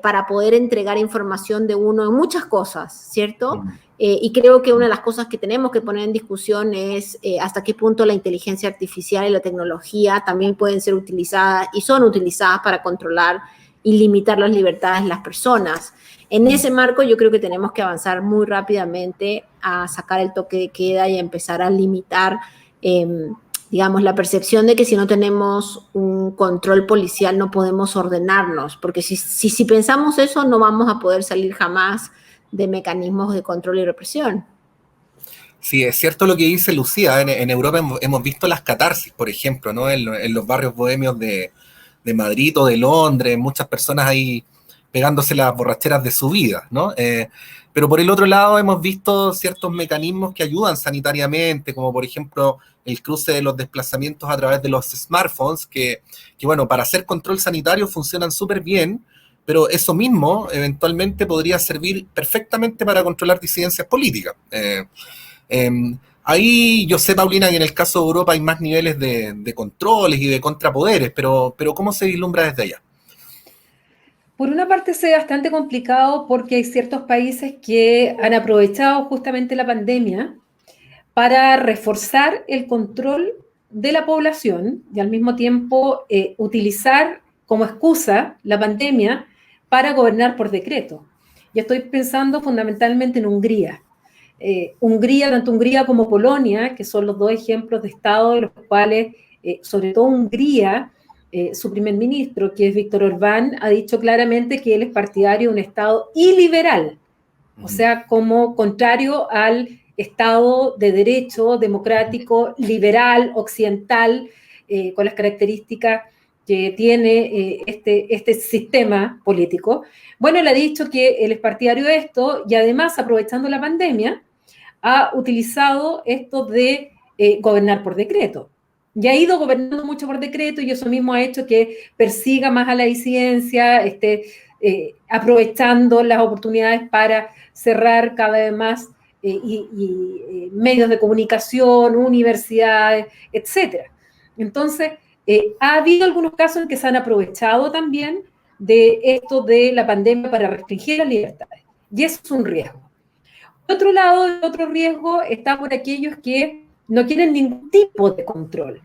[SPEAKER 3] para poder entregar información de uno en muchas cosas, ¿cierto? Y creo que una de las cosas que tenemos que poner en discusión es hasta qué punto la inteligencia artificial y la tecnología también pueden ser utilizadas y son utilizadas para controlar y limitar las libertades de las personas. En ese marco yo creo que tenemos que avanzar muy rápidamente a sacar el toque de queda y a empezar a limitar, digamos, la percepción de que si no tenemos un control policial no podemos ordenarnos, porque si pensamos eso no vamos a poder salir jamás de mecanismos de control y represión.
[SPEAKER 2] Sí, es cierto lo que dice Lucía. En Europa hemos visto las catarsis, por ejemplo, ¿no? En los barrios bohemios de Madrid o de Londres, muchas personas ahí pegándose las borracheras de su vida, ¿no? Pero por el otro lado hemos visto ciertos mecanismos que ayudan sanitariamente, como por ejemplo el cruce de los desplazamientos a través de los smartphones, que bueno, para hacer control sanitario funcionan súper bien, pero eso mismo eventualmente podría servir perfectamente para controlar disidencias políticas. Ahí yo sé, Paulina, que en el caso de Europa hay más niveles de controles y de contrapoderes, pero ¿cómo se vislumbra desde allá?
[SPEAKER 4] Por una parte es bastante complicado porque hay ciertos países que han aprovechado justamente la pandemia para reforzar el control de la población y al mismo tiempo utilizar como excusa la pandemia para gobernar por decreto. Y estoy pensando fundamentalmente en Hungría. Hungría, tanto Hungría como Polonia, que son los dos ejemplos de Estado de los cuales, sobre todo Hungría, su primer ministro, que es Víctor Orbán, ha dicho claramente que él es partidario de un Estado iliberal, o sea, como contrario al Estado de derecho, democrático, liberal, occidental, con las características que tiene este sistema político. Bueno, él ha dicho que él es partidario de esto y además, aprovechando la pandemia, ha utilizado esto de gobernar por decreto. Y ha ido gobernando mucho por decreto y eso mismo ha hecho que persiga más a la disidencia, aprovechando las oportunidades para cerrar cada vez más medios de comunicación, universidades, etc. Entonces, ha habido algunos casos en que se han aprovechado también de esto de la pandemia para restringir las libertades. Y eso es un riesgo. Por otro lado, el otro riesgo está por aquellos que no quieren ningún tipo de control.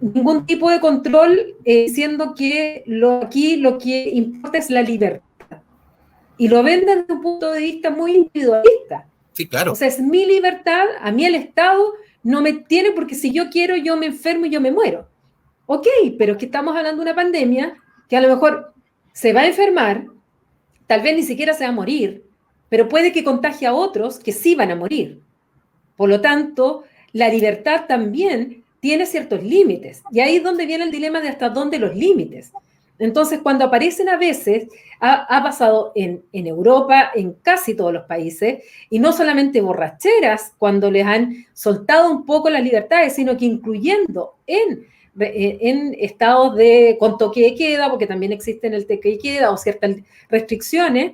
[SPEAKER 4] Ningún tipo de control, siendo que aquí lo que importa es la libertad. Y lo ven desde un punto de vista muy individualista.
[SPEAKER 2] Sí, claro.
[SPEAKER 4] O sea, es mi libertad, a mí el Estado no me tiene porque si yo quiero yo me enfermo y yo me muero. Ok, pero es que estamos hablando de una pandemia que a lo mejor se va a enfermar, tal vez ni siquiera se va a morir, pero puede que contagie a otros que sí van a morir. Por lo tanto, la libertad también tiene ciertos límites. Y ahí es donde viene el dilema de hasta dónde los límites. Entonces, cuando aparecen a veces, ha pasado en Europa, en casi todos los países, y no solamente borracheras, cuando les han soltado un poco las libertades, sino que incluyendo en estados con toque de queda, porque también existen el toque de queda o ciertas restricciones,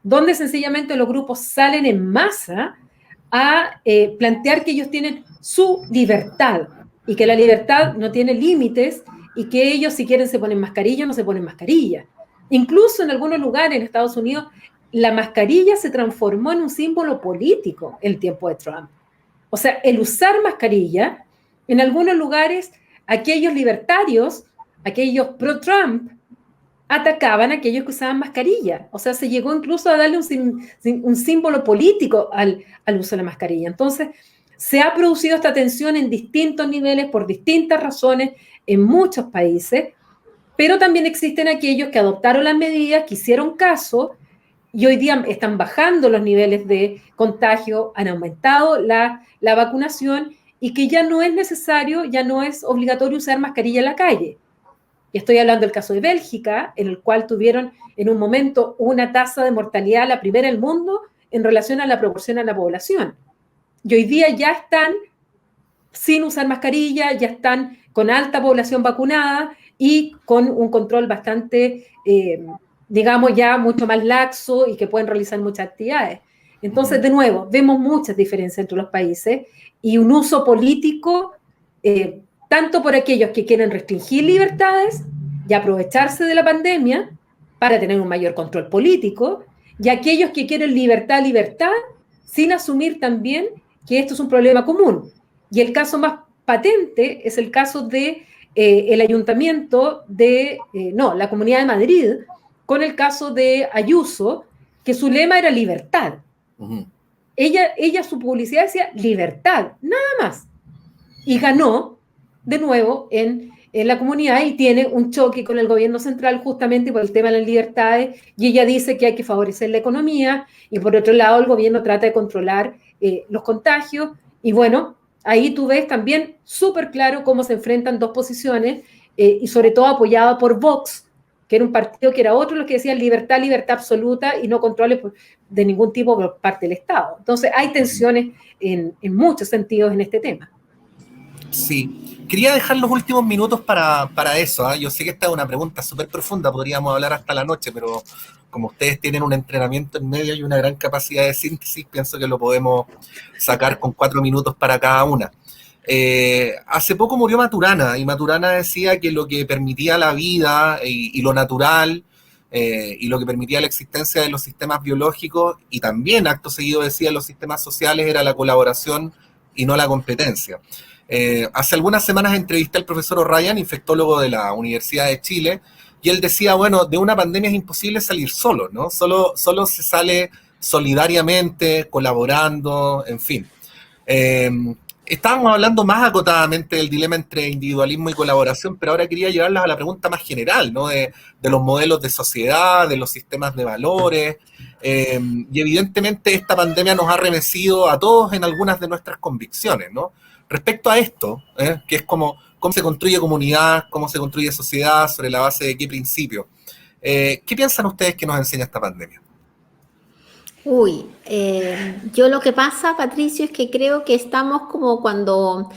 [SPEAKER 4] donde sencillamente los grupos salen en masa a plantear que ellos tienen su libertad y que la libertad no tiene límites y que ellos si quieren se ponen mascarilla o no se ponen mascarilla. Incluso en algunos lugares en Estados Unidos la mascarilla se transformó en un símbolo político en el tiempo de Trump. O sea, el usar mascarilla, en algunos lugares aquellos libertarios, aquellos pro-Trump, atacaban a aquellos que usaban mascarilla. O sea, se llegó incluso a darle un símbolo político al uso de la mascarilla. Entonces, se ha producido esta tensión en distintos niveles por distintas razones en muchos países, pero también existen aquellos que adoptaron las medidas, que hicieron caso y hoy día están bajando los niveles de contagio, han aumentado la vacunación y que ya no es necesario, ya no es obligatorio usar mascarilla en la calle. Y estoy hablando del caso de Bélgica, en el cual tuvieron en un momento una tasa de mortalidad la primera del mundo en relación a la proporción a la población. Y hoy día ya están sin usar mascarilla, ya están con alta población vacunada y con un control bastante, digamos, ya mucho más laxo y que pueden realizar muchas actividades. Entonces, de nuevo, vemos muchas diferencias entre los países y un uso político tanto por aquellos que quieren restringir libertades y aprovecharse de la pandemia para tener un mayor control político, y aquellos que quieren libertad, sin asumir también que esto es un problema común. Y el caso más patente es el caso de el ayuntamiento la Comunidad de Madrid, con el caso de Ayuso, que su lema era libertad. Uh-huh. Ella, su publicidad decía libertad, nada más. Y ganó de nuevo en la comunidad y tiene un choque con el gobierno central justamente por el tema de las libertades, y ella dice que hay que favorecer la economía y por otro lado el gobierno trata de controlar los contagios y bueno, ahí tú ves también súper claro cómo se enfrentan dos posiciones y sobre todo apoyada por Vox, que era un partido que era otro, los que decían libertad, libertad absoluta y no controles de ningún tipo por parte del Estado. Entonces hay tensiones en muchos sentidos en este tema.
[SPEAKER 2] Sí, quería dejar los últimos minutos para eso, ¿eh? Yo sé que esta es una pregunta súper profunda, podríamos hablar hasta la noche, pero como ustedes tienen un entrenamiento en medio y una gran capacidad de síntesis, pienso que lo podemos sacar con 4 minutos para cada una. Hace poco murió Maturana, y Maturana decía que lo que permitía la vida y lo natural, y lo que permitía la existencia de los sistemas biológicos, y también acto seguido decía los sistemas sociales, era la colaboración y no la competencia. Hace algunas semanas entrevisté al profesor O'Ryan, infectólogo de la Universidad de Chile, y él decía, bueno, de una pandemia es imposible salir solo, ¿no? Solo se sale solidariamente, colaborando, en fin. Estábamos hablando más acotadamente del dilema entre individualismo y colaboración, pero ahora quería llevarlas a la pregunta más general, ¿no? De los modelos de sociedad, de los sistemas de valores, y evidentemente esta pandemia nos ha remecido a todos en algunas de nuestras convicciones, ¿no? Respecto a esto, que es cómo se construye comunidad, cómo se construye sociedad, sobre la base de qué principios. ¿Qué piensan ustedes que nos enseña esta pandemia?
[SPEAKER 3] Yo lo que pasa, Patricio, es que creo que estamos como cuando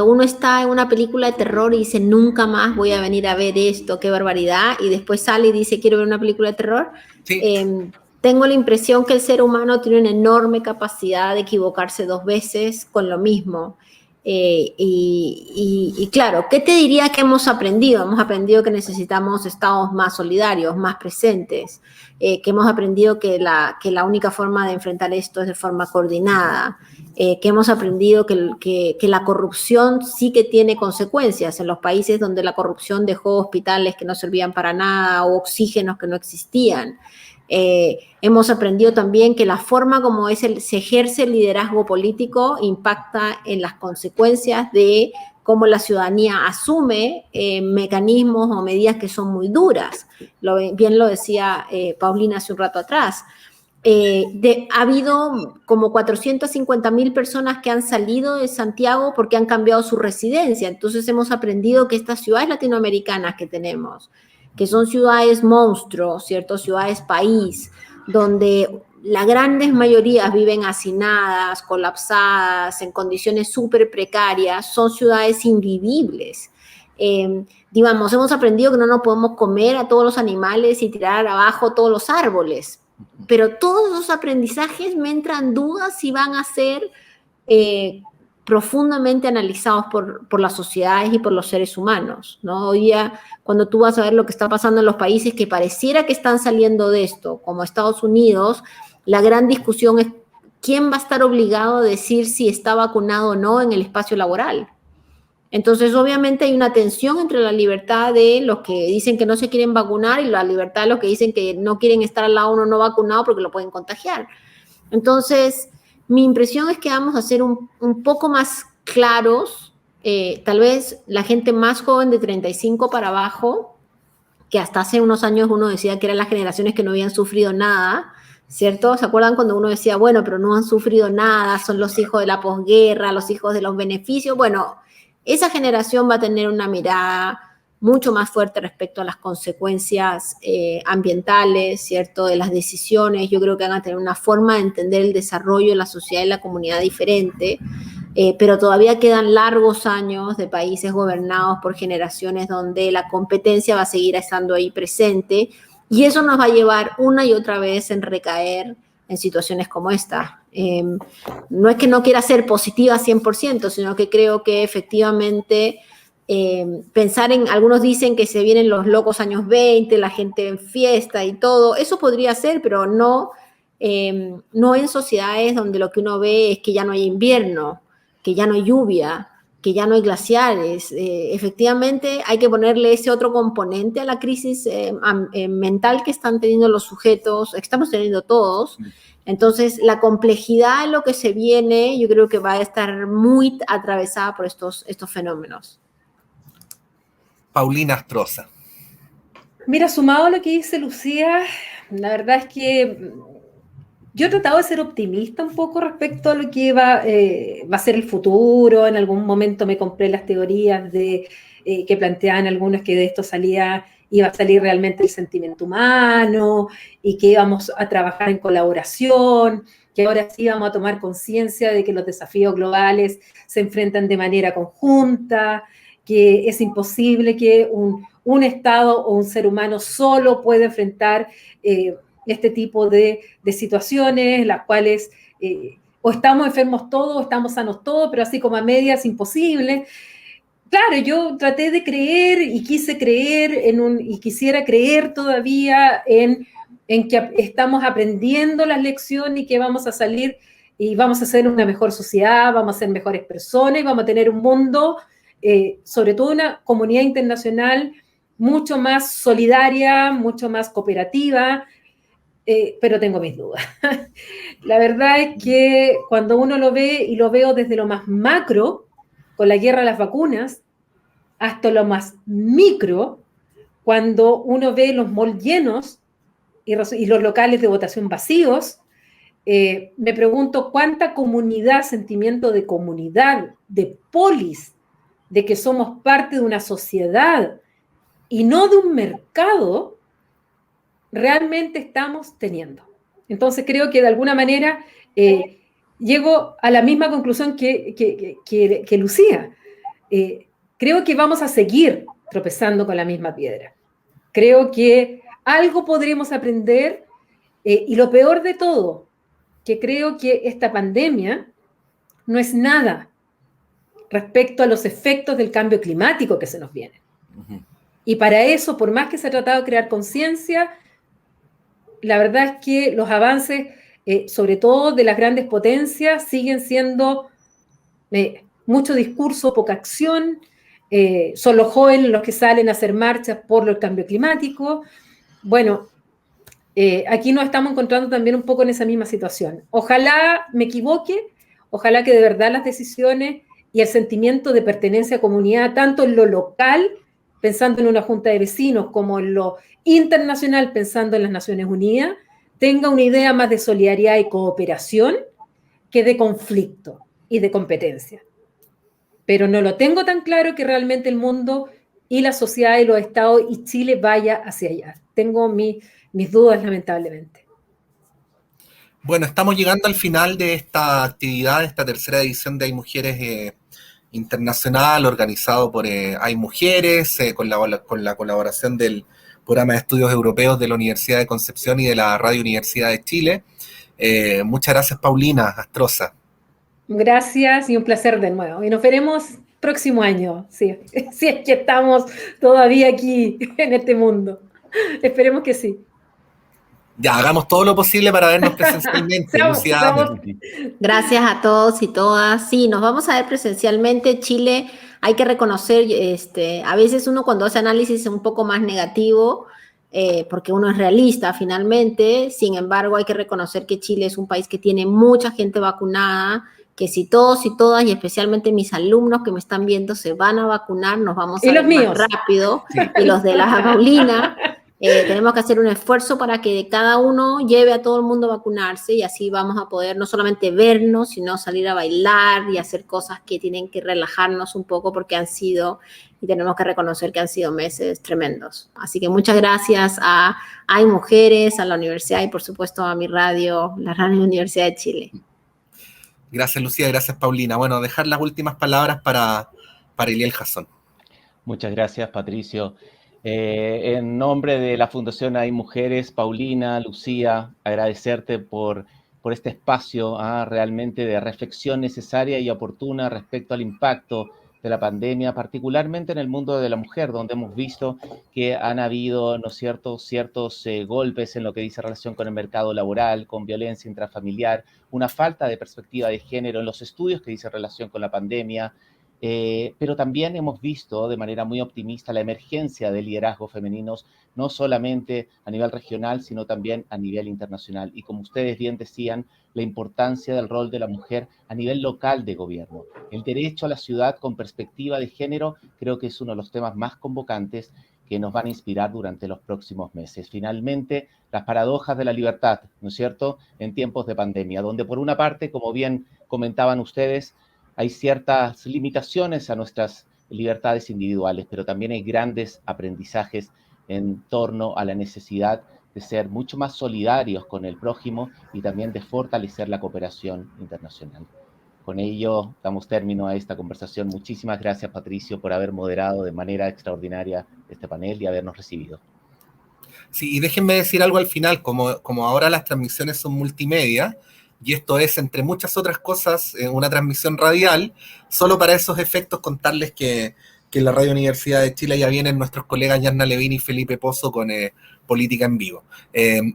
[SPEAKER 3] uno está en una película de terror y dice, nunca más voy a venir a ver esto, qué barbaridad, y después sale y dice, quiero ver una película de terror. Sí. Tengo la impresión que el ser humano tiene una enorme capacidad de equivocarse 2 veces con lo mismo. Y claro, ¿qué te diría que hemos aprendido? Hemos aprendido que necesitamos estados más solidarios, más presentes, que hemos aprendido que la única forma de enfrentar esto es de forma coordinada, que hemos aprendido que la corrupción sí que tiene consecuencias en los países donde la corrupción dejó hospitales que no servían para nada o oxígenos que no existían. Hemos aprendido también que la forma como se ejerce el liderazgo político impacta en las consecuencias de cómo la ciudadanía asume mecanismos o medidas que son muy duras. Bien lo decía Paulina hace un rato atrás. Ha habido como 450.000 personas que han salido de Santiago porque han cambiado su residencia. Entonces hemos aprendido que estas ciudades latinoamericanas que tenemos, que son ciudades monstruos, ¿cierto? Ciudades país, donde las grandes mayorías viven hacinadas, colapsadas, en condiciones súper precarias, son ciudades invivibles. Digamos, hemos aprendido que no nos podemos comer a todos los animales y tirar abajo todos los árboles, pero todos esos aprendizajes me entran dudas si van a ser profundamente analizados por las sociedades y por los seres humanos, ¿no? Hoy día, cuando tú vas a ver lo que está pasando en los países que pareciera que están saliendo de esto, como Estados Unidos, la gran discusión es quién va a estar obligado a decir si está vacunado o no en el espacio laboral. Entonces, obviamente hay una tensión entre la libertad de los que dicen que no se quieren vacunar y la libertad de los que dicen que no quieren estar al lado de uno no vacunado porque lo pueden contagiar. Entonces, mi impresión es que vamos a ser un poco más claros, tal vez la gente más joven de 35 para abajo, que hasta hace unos años uno decía que eran las generaciones que no habían sufrido nada, ¿cierto? ¿Se acuerdan cuando uno decía, bueno, pero no han sufrido nada, son los hijos de la posguerra, los hijos de los beneficios? Bueno, esa generación va a tener una mirada mucho más fuerte respecto a las consecuencias ambientales, ¿cierto? De las decisiones. Yo creo que van a tener una forma de entender el desarrollo de la sociedad y la comunidad diferente, pero todavía quedan largos años de países gobernados por generaciones donde la competencia va a seguir estando ahí presente y eso nos va a llevar una y otra vez en recaer en situaciones como esta. No es que no quiera ser positiva 100%, sino que creo que efectivamente pensar en, algunos dicen que se vienen los locos años 20, la gente en fiesta y todo, eso podría ser, pero no en sociedades donde lo que uno ve es que ya no hay invierno, que ya no hay lluvia, que ya no hay glaciares. Efectivamente hay que ponerle ese otro componente a la crisis mental que están teniendo los sujetos, estamos teniendo todos. Entonces, la complejidad de lo que se viene, yo creo que va a estar muy atravesada por estos fenómenos.
[SPEAKER 2] Paulina Astroza.
[SPEAKER 4] Mira, sumado a lo que dice Lucía, la verdad es que yo he tratado de ser optimista un poco respecto a lo que va a ser el futuro. En algún momento me compré las teorías que planteaban algunos que de esto salía iba a salir realmente el sentimiento humano y que íbamos a trabajar en colaboración, que ahora sí vamos a tomar conciencia de que los desafíos globales se enfrentan de manera conjunta, que es imposible que un Estado o un ser humano solo pueda enfrentar este tipo de situaciones, las cuales o estamos enfermos todos, o estamos sanos todos, pero así como a medias es imposible. Claro, yo traté de creer y quise creer y quisiera creer todavía en que estamos aprendiendo las lecciones y que vamos a salir y vamos a ser una mejor sociedad, vamos a ser mejores personas y vamos a tener un mundo, sobre todo una comunidad internacional mucho más solidaria, mucho más cooperativa, pero tengo mis dudas. La verdad es que cuando uno lo ve, y lo veo desde lo más macro, con la guerra a las vacunas, hasta lo más micro, cuando uno ve los malls llenos y los locales de votación vacíos, me pregunto cuánta comunidad, sentimiento de comunidad, de polis, de que somos parte de una sociedad y no de un mercado, realmente estamos teniendo. Entonces creo que de alguna manera llego a la misma conclusión que Lucía. Creo que vamos a seguir tropezando con la misma piedra. Creo que algo podremos aprender y lo peor de todo, que creo que esta pandemia no es nada respecto a los efectos del cambio climático que se nos viene. Uh-huh. Y para eso, por más que se ha tratado de crear conciencia, la verdad es que los avances, sobre todo de las grandes potencias, siguen siendo mucho discurso, poca acción. Son los jóvenes los que salen a hacer marchas por el cambio climático. Bueno, aquí nos estamos encontrando también un poco en esa misma situación. Ojalá me equivoque, ojalá que de verdad las decisiones y el sentimiento de pertenencia a comunidad, tanto en lo local, pensando en una junta de vecinos, como en lo internacional, pensando en las Naciones Unidas, tenga una idea más de solidaridad y cooperación que de conflicto y de competencia. Pero no lo tengo tan claro que realmente el mundo y la sociedad y los estados y Chile vaya hacia allá. Tengo mis dudas, lamentablemente.
[SPEAKER 2] Bueno, estamos llegando al final de esta actividad, esta tercera edición de Hay Mujeres Internacional, organizado por Hay Mujeres, con la colaboración del Programa de Estudios Europeos de la Universidad de Concepción y de la Radio Universidad de Chile. Muchas gracias, Paulina Astroza.
[SPEAKER 4] Gracias y un placer de nuevo. Y nos veremos próximo año, sí, si es que estamos todavía aquí en este mundo. Esperemos que sí.
[SPEAKER 2] Ya, hagamos todo lo posible para vernos presencialmente. Lucía.
[SPEAKER 3] Gracias a todos y todas. Sí, nos vamos a ver presencialmente. Chile, hay que reconocer, a veces uno cuando hace análisis es un poco más negativo, porque uno es realista finalmente. Sin embargo, hay que reconocer que Chile es un país que tiene mucha gente vacunada, que si todos y todas, y especialmente mis alumnos que me están viendo, se van a vacunar, nos vamos a ver más rápido. Sí. Y los de la Paulina, tenemos que hacer un esfuerzo para que cada uno lleve a todo el mundo a vacunarse y así vamos a poder no solamente vernos, sino salir a bailar y hacer cosas que tienen que relajarnos un poco porque han sido, y tenemos que reconocer que han sido meses tremendos. Así que muchas gracias a Hay Mujeres, a la universidad y por supuesto a mi radio, la Radio Universidad de Chile.
[SPEAKER 2] Gracias, Lucía, gracias, Paulina. Bueno, dejar las últimas palabras para Eliel Jason.
[SPEAKER 1] Muchas gracias, Patricio. En nombre de la Fundación Hay Mujeres, Paulina, Lucía, agradecerte por este espacio realmente de reflexión necesaria y oportuna respecto al impacto de la pandemia, particularmente en el mundo de la mujer, donde hemos visto que han habido, ¿no es cierto?, ciertos golpes en lo que dice relación con el mercado laboral, con violencia intrafamiliar, una falta de perspectiva de género en los estudios que dice relación con la pandemia, pero también hemos visto de manera muy optimista la emergencia de liderazgos femeninos, no solamente a nivel regional, sino también a nivel internacional. Y como ustedes bien decían, la importancia del rol de la mujer a nivel local de gobierno. El derecho a la ciudad con perspectiva de género creo que es uno de los temas más convocantes que nos van a inspirar durante los próximos meses. Finalmente, las paradojas de la libertad, ¿no es cierto?, en tiempos de pandemia, donde por una parte, como bien comentaban ustedes, hay ciertas limitaciones a nuestras libertades individuales, pero también hay grandes aprendizajes en torno a la necesidad de ser mucho más solidarios con el prójimo y también de fortalecer la cooperación internacional. Con ello damos término a esta conversación. Muchísimas gracias, Patricio, por haber moderado de manera extraordinaria este panel y habernos recibido.
[SPEAKER 2] Sí, y déjenme decir algo al final, como ahora las transmisiones son multimedia, y esto es, entre muchas otras cosas, una transmisión radial, solo para esos efectos contarles que en la Radio Universidad de Chile ya vienen nuestros colegas Yarna Levin y Felipe Pozo con Política en Vivo.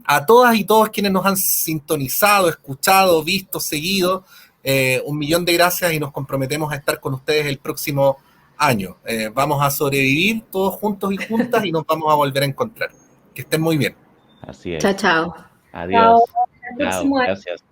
[SPEAKER 2] A todas y todos quienes nos han sintonizado, escuchado, visto, seguido, 1.000.000 de gracias y nos comprometemos a estar con ustedes el próximo año. Vamos a sobrevivir todos juntos y juntas y nos vamos a volver a encontrar. Que estén muy bien.
[SPEAKER 1] Así es.
[SPEAKER 3] Chao, chao.
[SPEAKER 1] Adiós.
[SPEAKER 4] Chao, hasta el próximo año.
[SPEAKER 1] Gracias.